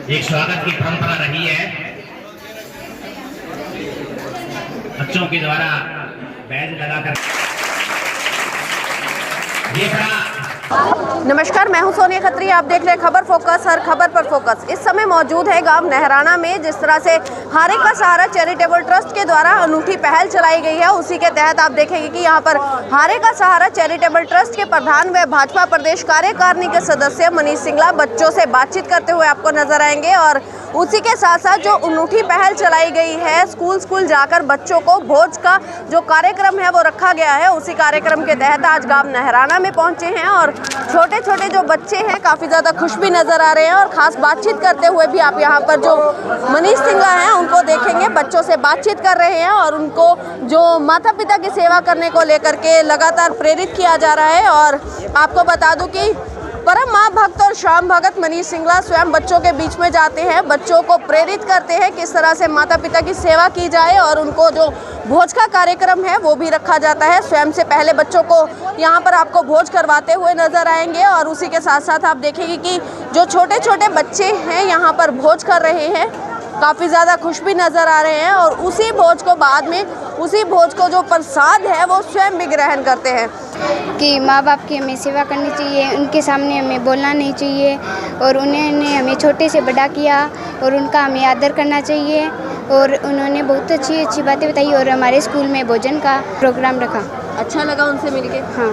एक स्वागत की परंपरा रही है। बच्चों के द्वारा बैज लगाकर ये बड़ा। नमस्कार, मैं हूं सोनिया खत्री। आप देख रहे हैं खबर फोकस, हर खबर पर फोकस। इस समय मौजूद है गांव नहराना में। जिस तरह से हारे का सहारा चैरिटेबल ट्रस्ट के द्वारा अनूठी पहल चलाई गई है, उसी के तहत आप देखेंगे कि यहां पर हारे का सहारा चैरिटेबल ट्रस्ट के प्रधान व भाजपा प्रदेश कार्यकारिणी के सदस्य मनीष सिंगला बच्चों से बातचीत करते हुए आपको नजर आएंगे। और उसी के साथ साथ जो अनूठी पहल चलाई गई है, स्कूल जाकर बच्चों को भोज का जो कार्यक्रम है वो रखा गया है। उसी कार्यक्रम के तहत आज गांव नहराना में पहुंचे हैं और छोटे छोटे जो बच्चे हैं काफ़ी ज़्यादा खुश भी नज़र आ रहे हैं। और ख़ास बातचीत करते हुए भी आप यहाँ पर जो मनीष सिंगला हैं उनको देखेंगे, बच्चों से बातचीत कर रहे हैं और उनको जो माता पिता की सेवा करने को लेकर के लगातार प्रेरित किया जा रहा है। और आपको बता दूं कि परम माँ भक्त और श्याम भगत मनीष सिंगला स्वयं बच्चों के बीच में जाते हैं, बच्चों को प्रेरित करते हैं किस तरह से माता पिता की सेवा की जाए। और उनको जो भोज का कार्यक्रम है वो भी रखा जाता है। स्वयं से पहले बच्चों को यहाँ पर आपको भोज करवाते हुए नजर आएंगे। और उसी के साथ साथ आप देखेंगे कि जो छोटे छोटे बच्चे हैं यहाँ पर भोज कर रहे हैं, काफ़ी ज़्यादा खुश भी नज़र आ रहे हैं। और उसी भोज को बाद में उसी भोज को जो प्रसाद है वो स्वयं भी ग्रहण करते हैं। कि माँ बाप की हमें सेवा करनी चाहिए, उनके सामने हमें बोलना नहीं चाहिए और उन्होंने हमें छोटे से बड़ा किया और उनका हमें आदर करना चाहिए। और उन्होंने बहुत अच्छी बातें बताई और हमारे स्कूल में भोजन का प्रोग्राम रखा। अच्छा लगा उनसे मिलके? हाँ,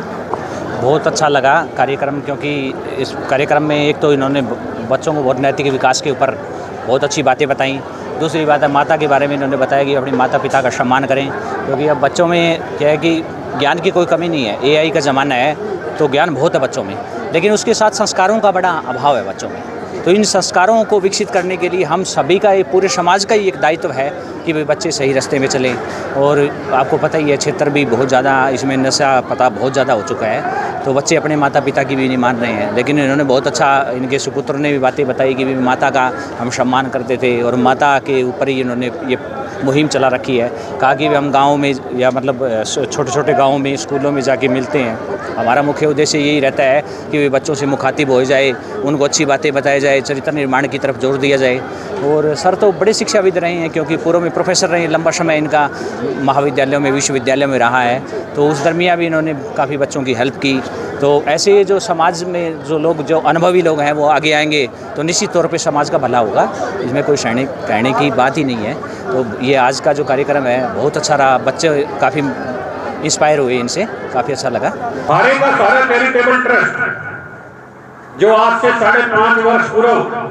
बहुत अच्छा लगा कार्यक्रम, क्योंकि इस कार्यक्रम में एक तो इन्होंने बच्चों को बहुत नैतिक विकास के ऊपर बहुत अच्छी बातें बताई। दूसरी बात है माता के बारे में इन्होंने बताया कि अपनी माता पिता का सम्मान करें, क्योंकि अब बच्चों में क्या है कि ज्ञान की कोई कमी नहीं है। एआई का ज़माना है तो ज्ञान बहुत है बच्चों में, लेकिन उसके साथ संस्कारों का बड़ा अभाव है बच्चों में। तो इन संस्कारों को विकसित करने के लिए हम सभी का, ये पूरे समाज का ही एक दायित्व है कि वे बच्चे सही रास्ते में चलें। और आपको पता ही है क्षेत्र भी बहुत ज़्यादा इसमें नशा पता बहुत ज़्यादा हो चुका है, तो बच्चे अपने माता पिता की भी नहीं मान रहे हैं। लेकिन इन्होंने बहुत अच्छा, इनके सुपुत्र ने भी बातें बताई कि माता का हम सम्मान करते थे और माता के ऊपर ही इन्होंने ये मुहिम चला रखी है। कहा कि हम गाँव में या मतलब छोटे छोटे गाँव में स्कूलों में जाके मिलते हैं। हमारा मुख्य उद्देश्य यही रहता है कि वे बच्चों से मुखातिब हो जाए, उनको अच्छी बातें बताई जाए, चरित्र निर्माण की तरफ जोर दिया जाए। और सर तो बड़े शिक्षाविद रहे हैं, क्योंकि पूर्व में प्रोफेसर रहे, लंबा समय इनका महाविद्यालयों में विश्वविद्यालयों में रहा है, तो उस दरमियान भी इन्होंने काफ़ी बच्चों की हेल्प की। तो ऐसे जो समाज में जो लोग, जो अनुभवी लोग हैं वो आगे आएंगे तो निश्चित तौर पे समाज का भला होगा, इसमें कोई कहने की बात ही नहीं है। तो ये आज का जो कार्यक्रम है बहुत अच्छा रहा, बच्चे काफ़ी इंस्पायर हुए, इनसे काफ़ी अच्छा लगा। हारे का सहारा चैरिटेबल ट्रस्ट जो आज से 5.5 वर्ष पूर्व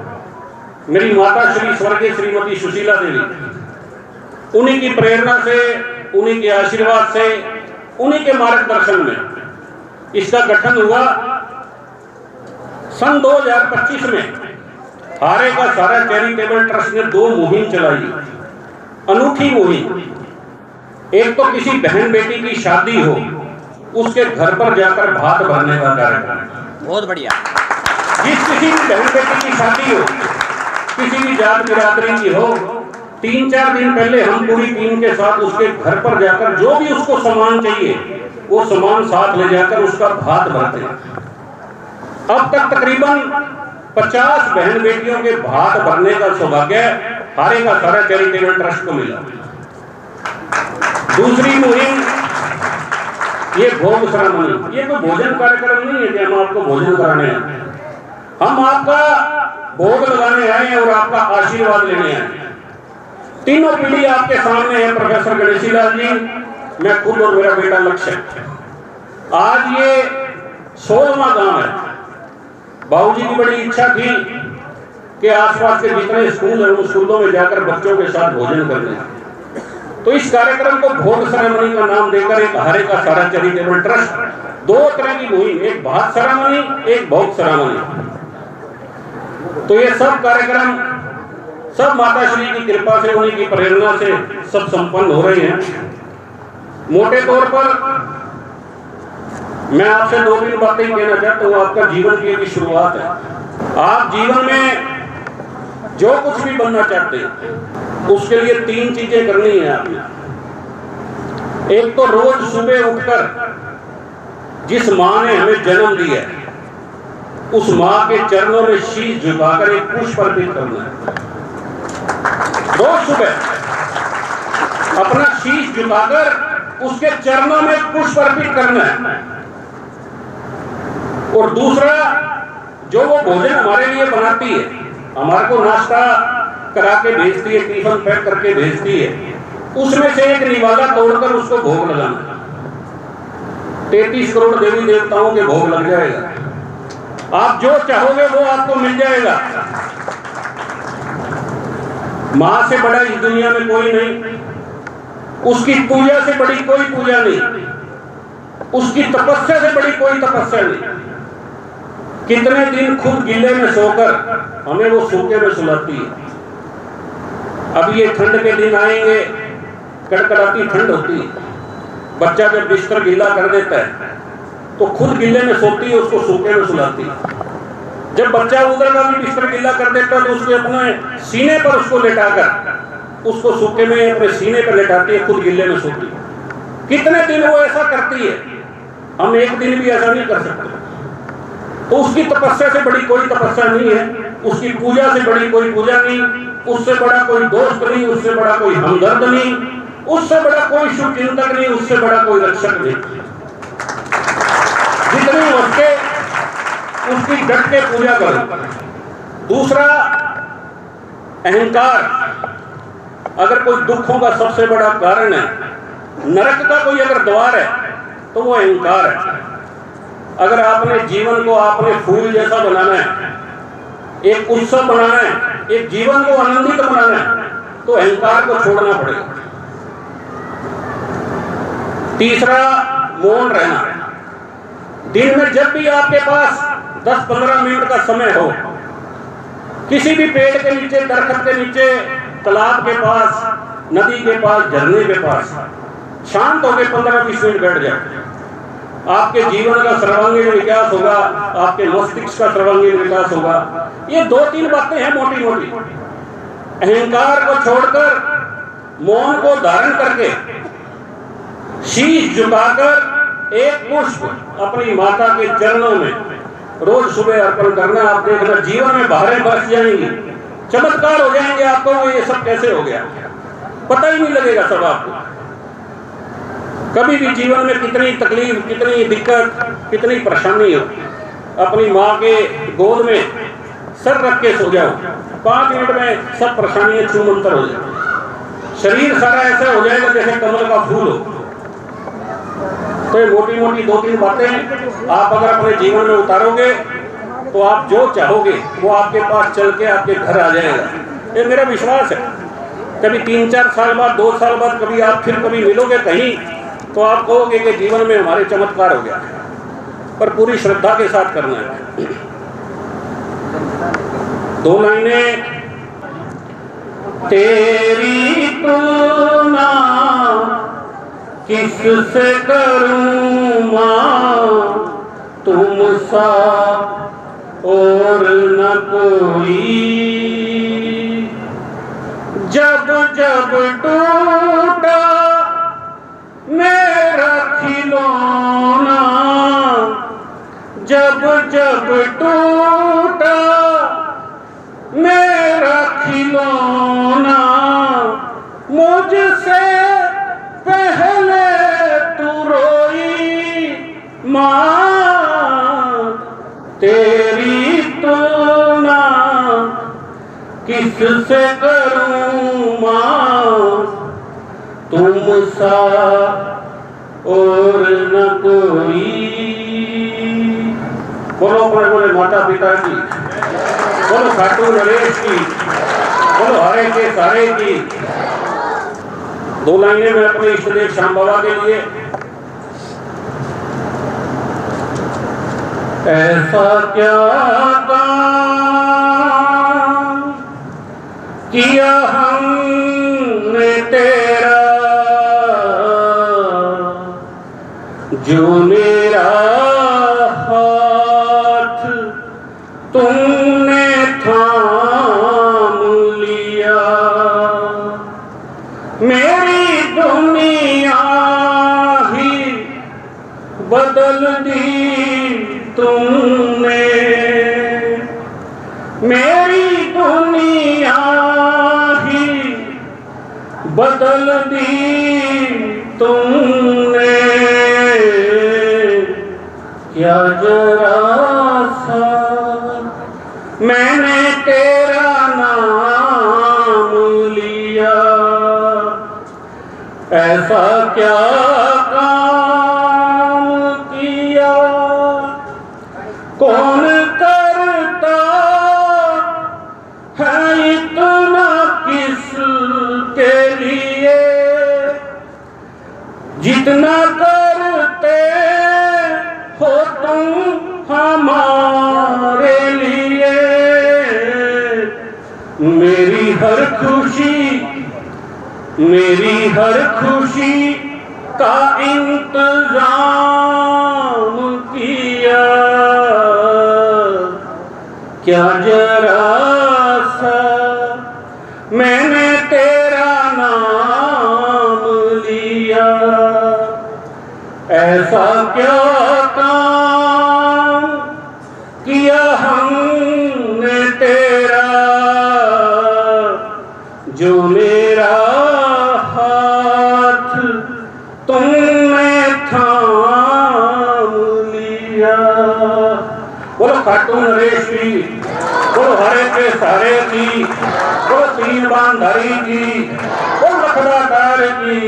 मेरी माता श्री स्वर्गीय श्रीमती सुशीला देवी, उन्हीं की प्रेरणा से, उन्हीं के आशीर्वाद से, उन्हीं के मार्गदर्शन में इसका गठन हुआ। सन 2025 में हारे का सहारा चैरिटेबल ट्रस्ट ने 2 मुहिम चलाई, अनूठी मुहिम। एक तो किसी बहन बेटी की शादी हो, उसके घर पर जाकर भात भरने का कार्यक्रम। बहुत बढ़िया। जिस किसी भी बहन बेटी की शादी हो, किसी भी जात बिरादरी की हो, 3-4 दिन पहले हम पूरी टीम के साथ उसके घर पर जाकर जो भी उसको सामान चाहिए वो सामान साथ ले जाकर उसका भात भरते हैं। अब तक तकरीबन 50 बहन बेटियों के भात भरने का सौभाग्य हारे का सहारा चैरिटेबल ट्रस्ट को मिला। दूसरी मुहिम ये भोग सेरेमनी। ये कोई भोजन कार्यक्रम नहीं है कि हम आपको भोजन कराने आए, हम आपका भोग लगाने आए हैं और आपका आशीर्वाद लेने आए हैं। तीनों पीढ़ी आपके सामने है, प्रोफेसर गणेशी लाल जी, मैं खुद और मेरा बेटा लक्ष्य। आज ये 16वां गांव है। बाबूजी की बड़ी इच्छा थी कि आसपास के जितने स्कूल हैं उन स्कूलों में जाकर बच्चों के साथ भोजन करने, तो इस कार्यक्रम को भोग सेरेमनी का नाम देकर एक हारे का सहारा चैरिटेबल ट्रस्ट 2 तरह की मुहिम, एक भात सेरेमनी, एक भोग सेरेमनी। तो ये सब कार्यक्रम सब माता श्री की कृपा से, उन्हीं की प्रेरणा से सब संपन्न हो रहे हैं। मोटे तौर पर मैं आपसे 2-3 बातें कहना चाहता हूँ। आपका जीवन की एक शुरुआत है। आप जीवन में जो कुछ भी बनना चाहते हैं उसके लिए 3 चीजें करनी है आपने। एक तो रोज सुबह उठकर जिस माँ ने हमें जन्म दिया उस माँ के चरणों में शीश झुकाकर एक पुष्प अर्पित करना है। रोज सुबह अपना शीश झुकाकर उसके चरणों में पुष्प अर्पित करना है। और दूसरा, जो वो भोजन हमारे लिए बनाती है, हमारे को नाश्ता करा के भेजती है, टिफिन पैक करके भेजती है, उसमें से एक निवाला तोड़कर उसको भोग लगाना। 33 करोड़ देवी देवताओं के भोग लग जाएगा। आप जो चाहोगे वो आपको मिल जाएगा। मां से बड़ा इस दुनिया में कोई नहीं, उसकी पूजा से बड़ी कोई पूजा नहीं, उसकी तपस्या से बड़ी कोई तपस्या नहीं। कितने दिन खुद गिले में सोकर हमें वो सूखे में सुलाती है। अब ये ठंड के दिन आएंगे, कड़कड़ाती ठंड होती है, बच्चा जब बिस्तर गीला कर देता है तो खुद गिले में सोती है, उसको सूखे में सुलाती है। जब बच्चा उधर का भी बिस्तर गीला कर देता है तो उसके अपने सीने पर उसको लेटाकर उसको सूखे में अपने सीने पर लेटाती है, खुद गिले में सोती है। कितने दिन वो ऐसा करती है, हम एक दिन भी ऐसा नहीं कर सकते। तो उसकी तपस्या से बड़ी कोई तपस्या नहीं है, उसकी पूजा से बड़ी कोई पूजा नहीं, उससे बड़ा कोई दोस्त नहीं, उससे बड़ा कोई हमदर्द नहीं, उससे बड़ा कोई शुभ चिंतक नहीं, उससे बड़ा कोई रक्षक नहीं। जितनी उसके उसकी डट के पूजा करो। दूसरा, अहंकार। अगर कोई दुखों का सबसे बड़ा कारण है, नरक का कोई अगर द्वार है तो वो अहंकार है। अगर आपने जीवन को आपने फूल जैसा बनाना है, एक उत्सव बनाना है, एक जीवन को आनंदित बनाना है, तो अहंकार को छोड़ना पड़ेगा। तीसरा, मौन रहना। दिन में जब भी आपके पास 10-15 मिनट का समय हो, किसी भी पेड़ के नीचे, दरख्त के नीचे, तालाब के पास, नदी के पास, झरने के पास शांत होकर 15-20 मिनट बैठ जाए। आपके जीवन का सर्वांगीण विकास होगा, आपके मस्तिष्क का सर्वांगीण विकास होगा। ये 2-3 बातें हैं मोटी मोटी। अहंकार को छोड़कर मौन को धारण करके शीश झुकाकर एक पुष्प अपनी माता के चरणों में रोज सुबह अर्पण करना। आप देखना जीवन में बहारें बरस जाएंगी, चमत्कार हो जाएंगे आपको। ये सब कैसे हो गया पता ही नहीं लगेगा सब आपको। कभी भी जीवन में कितनी तकलीफ, कितनी दिक्कत, कितनी परेशानी हो, अपनी माँ के गोद में सर रख के सो जाओ, 5 मिनट में सब परेशानियां छूमंतर हो जाए। शरीर सारा ऐसा हो जाएगा जैसे कमल का फूल हो। तो ये मोटी मोटी 2-3 बातें आप अगर अपने जीवन में उतारोगे तो आप जो चाहोगे वो आपके पास चल के आपके घर आ जाएगा। ये मेरा विश्वास है। कभी 3-4 साल बाद, 2 साल बाद कभी आप फिर कभी मिलोगे कहीं तो आप कहोगे कि जीवन में हमारे चमत्कार हो गया। पर पूरी श्रद्धा के साथ करना है। 2 लाइनें। तेरी तुलना किससे करूं मां, तुम सा और न कोई। जब जब टूटा मेरा खिलौना, जब जब टूटा मेरा खिलौना, मुझसे पहले तू रोई मां। तेरी तुलना किससे करूं मां, तुम सा और न कोई। बोलो बोले माता पिता की, बोलो खाटू नरेश की, बोलो हरे के सारे की। 2 लाइनें मैं अपने इष्ट देव श्याम बाबा के लिए। ऐसा क्या काम किया हमने तेरा, जो मेरा हाथ तुमने थाम लिया। मेरी दुनिया ही बदल दी तुमने, मेरी दुनिया ही बदल दी तुमने। क्या जरा सा मैंने तेरा नाम लिया, ऐसा क्या काम किया, कौन करता है इतना किसके लिए, जितना करते हो तुम हमारे लिए। मेरी हर खुशी का इंतजाम किया, क्या जरा सा मैंने तेरा नाम लिया, ऐसा क्या काम किया हमने तेरा, जो मेरा हाथ तुमने थाम लिया। बोलो खाटू नरेश की, बोलो हरे के सारे की, बोलो तीन बांधारी की, बोलो लखदाकार की,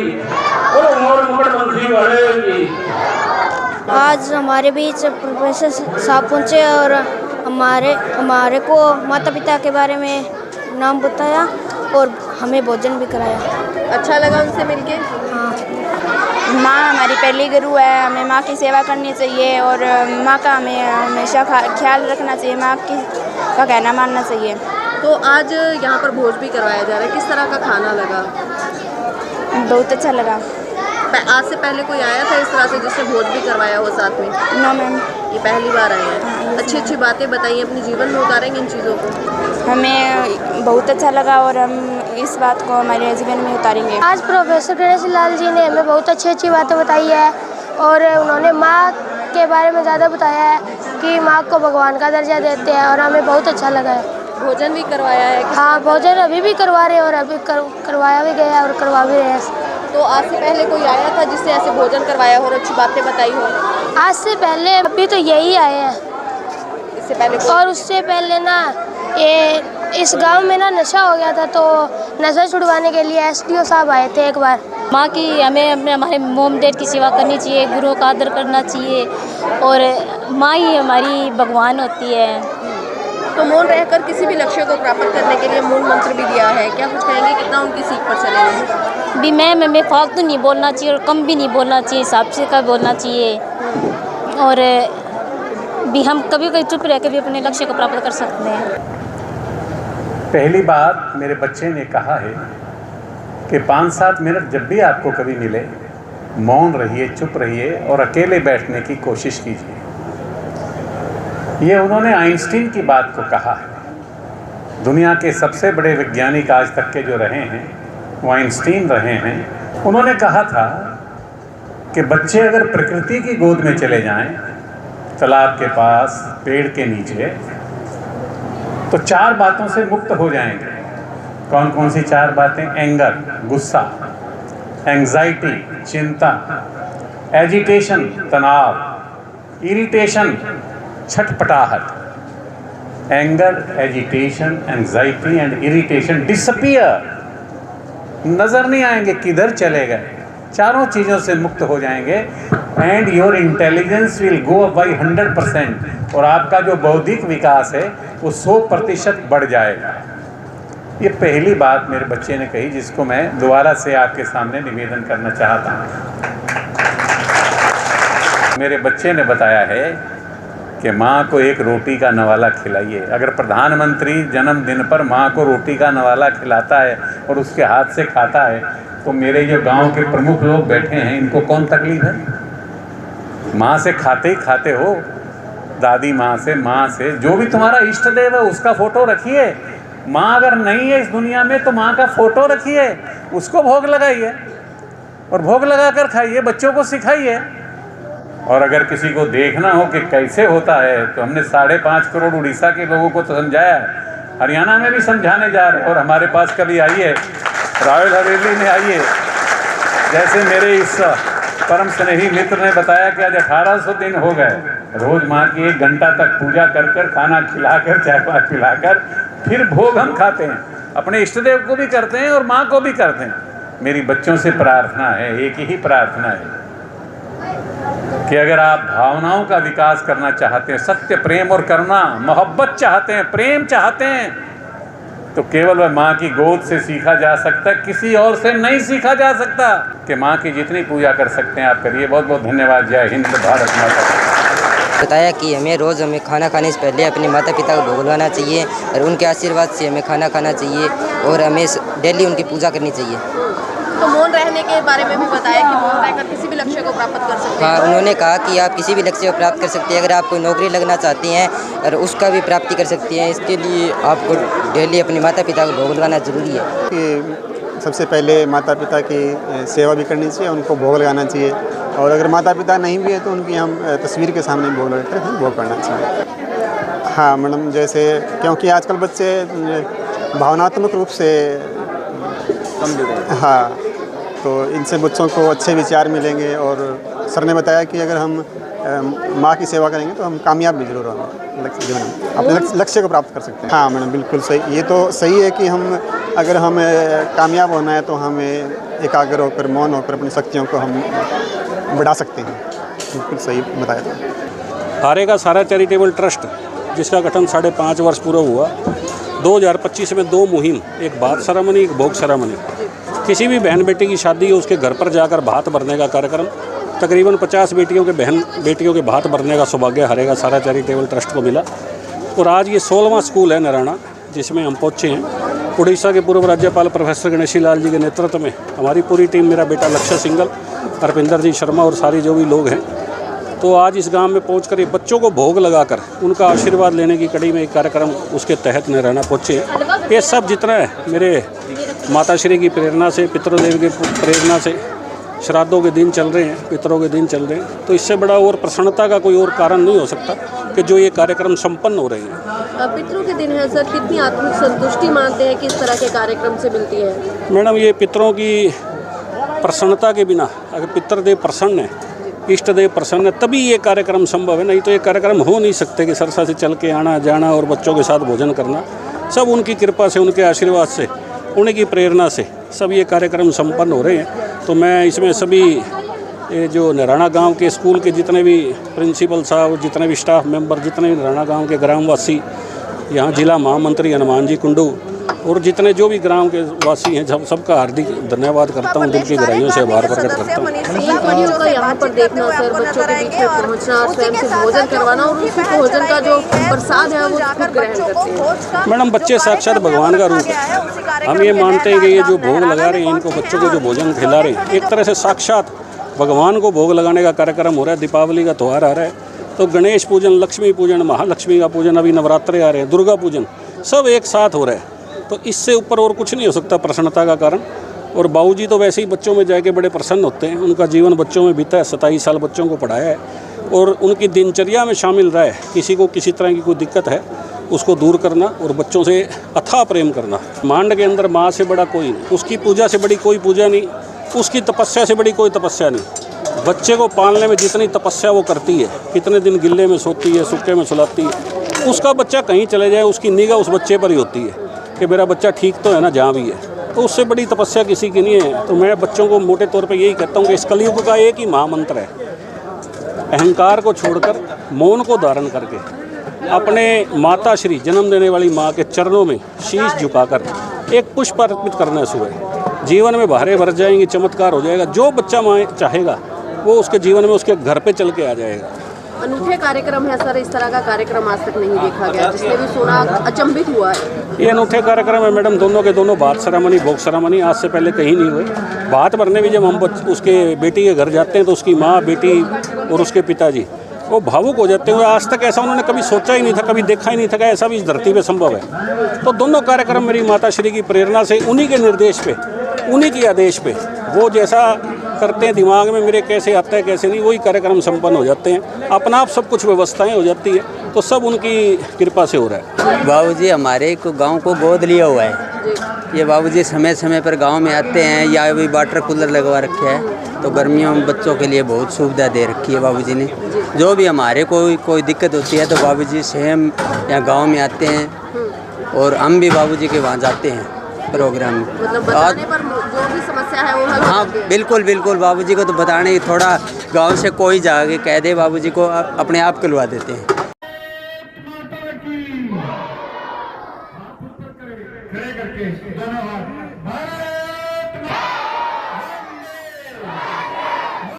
बोलो मोर मुकुट बंसी वाले की। आज हमारे बीच प्रोफेसर साहब पहुँचे और हमारे को माता पिता के बारे में नाम बताया और हमें भोजन भी कराया। अच्छा लगा उनसे मिलके? हाँ, माँ हमारी पहली गुरु है, हमें माँ की सेवा करनी चाहिए और माँ का हमें हमेशा ख्याल रखना चाहिए, माँ का कहना मानना चाहिए। तो आज यहाँ पर भोज भी करवाया जा रहा है, किस तरह का खाना लगा? बहुत अच्छा लगा। आज से पहले कोई आया था इस तरह से जिससे भोज भी करवाया हो साथ में? नो मैम, ये पहली बार आए हैं। अच्छी अच्छी बातें बताइए, अपने जीवन में उतारेंगे इन चीज़ों को? हमें बहुत अच्छा लगा और हम इस बात को हमारे जीवन में उतारेंगे। आज प्रोफेसर गणेश लाल जी ने हमें बहुत अच्छी अच्छी बातें बताई है और उन्होंने माँ के बारे में ज़्यादा बताया है कि माँ को भगवान का दर्जा देते हैं और हमें बहुत अच्छा लगा है। भोजन भी करवाया है? हाँ, भोजन अभी भी करवा रहे हैं और अभी करवाया भी गया और करवा भी रहे हैं। तो आज से पहले कोई आया था जिससे ऐसे भोजन करवाया हो और अच्छी बातें बताई हो? आज से पहले अभी तो यही आए हैं। इससे पहले और उससे पहले ना ये इस गांव में ना नशा हो गया था, तो नशा छुड़वाने के लिए SDO साहब आए थे एक बार। माँ की हमारे मोम डैड की सेवा करनी चाहिए, गुरुओं का आदर करना चाहिए और माँ ही हमारी भगवान होती है। तो मौन रहकर किसी भी लक्ष्य को प्राप्त करने के लिए मूल मंत्र भी दिया है, क्या कुछ कहेंगे, कितना उनकी सीख पर चले हैं? भी मैं फालतू नहीं बोलना चाहिए और कम भी नहीं बोलना चाहिए, हिसाब से का बोलना चाहिए और भी हम कभी कभी चुप रह के भी अपने लक्ष्य को प्राप्त कर सकते हैं। पहली बात मेरे बच्चे ने कहा है कि 5-7 मिनट जब भी आपको कभी मिले मौन रहिए, चुप रहिए और अकेले बैठने की कोशिश कीजिए। ये उन्होंने आइंस्टीन की बात को कहा है। दुनिया के सबसे बड़े वैज्ञानिक आज तक के जो रहे हैं वो आइंस्टीन रहे हैं। उन्होंने कहा था कि बच्चे अगर प्रकृति की गोद में चले जाएं, तालाब के पास, पेड़ के नीचे, तो 4 बातों से मुक्त हो जाएंगे। कौन कौन सी 4 बातें? एंगर, गुस्सा, एंजाइटी, चिंता, एजिटेशन, तनाव, इरिटेशन, छटपटाहट। Anger, agitation, anxiety and irritation disappear, नजर नहीं आएंगे, किधर चले गए। चारों चीज़ों से मुक्त हो जाएंगे and your intelligence will go up by 100% और आपका जो बौद्धिक विकास है वो 100% बढ़ जाएगा। ये पहली बात मेरे बच्चे ने कही, जिसको मैं दोबारा से आपके सामने निवेदन करना चाहता हूँ। मेरे बच्चे ने बताया है कि माँ को एक रोटी का नवाला खिलाइए। अगर प्रधानमंत्री जन्मदिन पर माँ को रोटी का नवाला खिलाता है और उसके हाथ से खाता है, तो मेरे जो गांव के प्रमुख लोग बैठे हैं इनको कौन तकलीफ है? माँ से खाते ही खाते हो, दादी माँ से जो भी तुम्हारा इष्ट देव है उसका फ़ोटो रखिए। माँ अगर नहीं है इस दुनिया में तो माँ का फ़ोटो रखिए, उसको भोग लगाइए और भोग लगा कर खाइए, बच्चों को सिखाइए। और अगर किसी को देखना हो कि कैसे होता है तो हमने 5.5 करोड़ उड़ीसा के लोगों को तो समझाया है, हरियाणा में भी समझाने जा रहे हैं। और हमारे पास कभी आइए, रॉयल हवेली में आइए। जैसे मेरे इस परम स्नेही मित्र ने बताया कि आज 1800 दिन हो गए, रोज माँ की 1 घंटा तक पूजा कर कर, खाना खिलाकर, चाय पान पिलाकर, फिर भोग हम खाते हैं। अपने इष्ट देव को भी करते हैं और माँ को भी करते हैं। मेरी बच्चों से प्रार्थना है, एक ही प्रार्थना है कि अगर आप भावनाओं का विकास करना चाहते हैं, सत्य, प्रेम और करुणा, मोहब्बत चाहते हैं, प्रेम चाहते हैं, तो केवल वह माँ की गोद से सीखा जा सकता है, किसी और से नहीं सीखा जा सकता। कि माँ की जितनी पूजा कर सकते हैं आप करिए। बहुत बहुत धन्यवाद। जय हिंद, भारत माता। बताया कि हमें खाना खाने से पहले अपने माता पिता को भोग लगाना चाहिए और उनके आशीर्वाद से हमें खाना खाना चाहिए और हमें डेली उनकी पूजा करनी चाहिए। तो मौन रहने के बारे में भी बताया कि मौन रहकर किसी भी लक्ष्य को प्राप्त कर सकते हैं। हाँ, उन्होंने कहा कि आप किसी भी लक्ष्य को प्राप्त कर सकते हैं। अगर आप कोई नौकरी लगना चाहती हैं और उसका भी प्राप्ति कर सकती हैं, इसके लिए आपको डेली अपने माता पिता को भोग लगाना ज़रूरी है। कि सबसे पहले माता पिता की सेवा भी करनी चाहिए, उनको भोग लगाना चाहिए। और अगर माता पिता नहीं भी है तो उनकी हम तस्वीर के सामने भोग लगाकर हम भोग करना चाहिए। हाँ मैडम, जैसे क्योंकि आजकल बच्चे भावनात्मक रूप से हाँ, तो इनसे बच्चों को अच्छे विचार मिलेंगे। और सर ने बताया कि अगर हम माँ की सेवा करेंगे तो हम कामयाब भी जरूर होंगे जीवन में, अपने लक्ष्य को प्राप्त कर सकते हैं। हाँ मैडम, बिल्कुल सही। ये तो सही है कि अगर हमें कामयाब होना है तो हमें एकाग्र होकर, मौन होकर अपनी शक्तियों को हम बढ़ा सकते हैं। बिल्कुल सही बताया था। हारेगा सारा चैरिटेबल ट्रस्ट, जिसका गठन 5.5 वर्ष पूरा हुआ, 2025 में 2 मुहिम, एक भात सेरेमनी, एक भोग सेरेमनी। किसी भी बहन बेटी की शादी हो उसके घर पर जाकर भात भरने का कार्यक्रम, तकरीबन 50 बेटियों के भात भरने का सौभाग्य हारेगा सारा चैरिटेबल ट्रस्ट को मिला। और आज ये 16वां स्कूल है नैराना जिसमें हम पहुँचे हैं। उड़ीसा के पूर्व राज्यपाल प्रोफेसर गणेशी लाल जी के नेतृत्व में हमारी पूरी टीम, मेरा बेटा लक्ष्य सिंगल, हरपिंदर जी शर्मा और सारी जो भी लोग हैं, तो आज इस गांव में पहुंचकर ये बच्चों को भोग लगाकर उनका आशीर्वाद लेने की कड़ी में एक कार्यक्रम उसके तहत नैराना पहुँचे हैं। ये सब जितना है मेरे माताश्री की प्रेरणा से, पितृदेव की प्रेरणा से, श्राद्धों के दिन चल रहे हैं, पितरों के दिन चल रहे हैं, तो इससे बड़ा और प्रसन्नता का कोई और कारण नहीं हो सकता कि जो ये कार्यक्रम संपन्न हो रहे हैं। पितरों के दिन है सर, कितनी आत्मिक संतुष्टि मानते हैं कि इस तरह के कार्यक्रम से मिलती है? मैडम, ये पितरों की प्रसन्नता के बिना, अगर पितृदेव प्रसन्न है, इष्ट देव प्रसन्न है, तभी ये कार्यक्रम संभव है। नहीं तो ये कार्यक्रम हो नहीं सकते कि सरसा से चल के आना जाना और बच्चों के साथ भोजन करना। सब उनकी कृपा से, उनके आशीर्वाद से, उनकी प्रेरणा से सब ये कार्यक्रम संपन्न हो रहे हैं। तो मैं इसमें सभी ये जो नैराना गांव के स्कूल के जितने भी प्रिंसिपल साहब, जितने भी स्टाफ मेंबर, जितने भी नैराना गांव के ग्रामवासी, यहाँ जिला महामंत्री हनुमान जी कुंडू और जितने जो भी ग्राम के वासी हैं, सबका हार्दिक धन्यवाद करता हूँ, दिल की गहराइयों से आभार प्रकट करता हूँ। बच्चों का यहाँ पर देखना सर, बच्चों के बीच में पहुँचना, स्वयं से भोजन करवाना और उस भोजन का जो प्रसाद है वो खुद ग्रहण करते हैं। मैडम, बच्चे साक्षात भगवान का रूप है। हम ये मानते हैं कि ये जो भोग लगा रहे हैं, इनको बच्चों को जो भोजन खिला रहे हैं, एक तरह से साक्षात भगवान को भोग लगाने का कार्यक्रम हो रहा है। दीपावली का त्यौहार आ रहा है तो गणेश पूजन, लक्ष्मी पूजन, महालक्ष्मी का पूजन, अभी नवरात्रे आ रहे हैं, दुर्गा पूजन, सब एक साथ हो रहा है। तो इससे ऊपर और कुछ नहीं हो सकता प्रसन्नता का कारण। और बाबूजी तो वैसे ही बच्चों में जाके बड़े प्रसन्न होते हैं। उनका जीवन बच्चों में बीता है, 27 साल बच्चों को पढ़ाया है और उनकी दिनचर्या में शामिल रहा है। किसी को किसी तरह की कोई दिक्कत है उसको दूर करना और बच्चों से अथाह प्रेम करना। मांड के अंदर माँ से बड़ा कोई नहीं, उसकी पूजा से बड़ी कोई पूजा नहीं, उसकी तपस्या से बड़ी कोई तपस्या नहीं। बच्चे को पालने में जितनी तपस्या वो करती है, कितने दिन गिल्ले में सोती है, सूखे में सुलाती है, उसका बच्चा कहीं चले जाए उसकी निगाह उस बच्चे पर ही होती है कि मेरा बच्चा ठीक तो है ना जहाँ भी है। तो उससे बड़ी तपस्या किसी की नहीं है। तो मैं बच्चों को मोटे तौर पे यही कहता हूँ कि इस कलयुग का एक ही महामंत्र है, अहंकार को छोड़कर मौन को धारण करके अपने माता श्री, जन्म देने वाली माँ के चरणों में शीश झुकाकर एक पुष्प अर्पित करने से जीवन में बहारें भर जाएंगी, चमत्कार हो जाएगा। जो बच्चा माँ चाहेगा वो उसके जीवन में उसके घर पे चल के आ जाएगा। अनूठे कार्यक्रम है सर, इस तरह का कार्यक्रम आज तक नहीं देखा गया, जिसने भी सुना अचंभित हुआ है। ये अनूठे कार्यक्रम है मैडम, दोनों के दोनों भात सेरेमनी, भोग सेरेमनी आज से पहले कहीं नहीं हुए। भात भरने भी जब हम उसके बेटी के घर जाते हैं तो उसकी माँ, बेटी और उसके पिताजी वो भावुक हो जाते हैं। आज तक ऐसा उन्होंने कभी सोचा ही नहीं था, कभी देखा ही नहीं था कि ऐसा भी इस धरती पे संभव है। तो दोनों कार्यक्रम मेरी माता श्री की प्रेरणा से, उन्हीं के निर्देश पे, उन्हीं के आदेश पे, वो जैसा करते हैं, दिमाग में मेरे कैसे आता है कैसे नहीं, वही कार्यक्रम संपन्न हो जाते हैं। अपना आप सब कुछ व्यवस्थाएं हो जाती है, तो सब उनकी कृपा से हो रहा है। बाबूजी हमारे को गांव को गोद लिया हुआ है। ये बाबूजी समय समय पर गांव में आते हैं, या अभी वाटर कूलर लगवा रखे है, तो गर्मियों में बच्चों के लिए बहुत सुविधा दे रखी है बाबूजी ने। जो भी हमारे कोई दिक्कत होती है तो बाबूजी स्वयं यहाँ गाँव में आते हैं, और हम भी बाबूजी के वहाँ जाते हैं प्रोग्राम में। मतलब बताने पर जो भी समस्या है वो हल हाँ बिल्कुल बिल्कुल, बाबूजी को तो बताने थोड़ा गांव से कोई जाके कह दे, बाबूजी को अपने आप खुलवा देते हैं।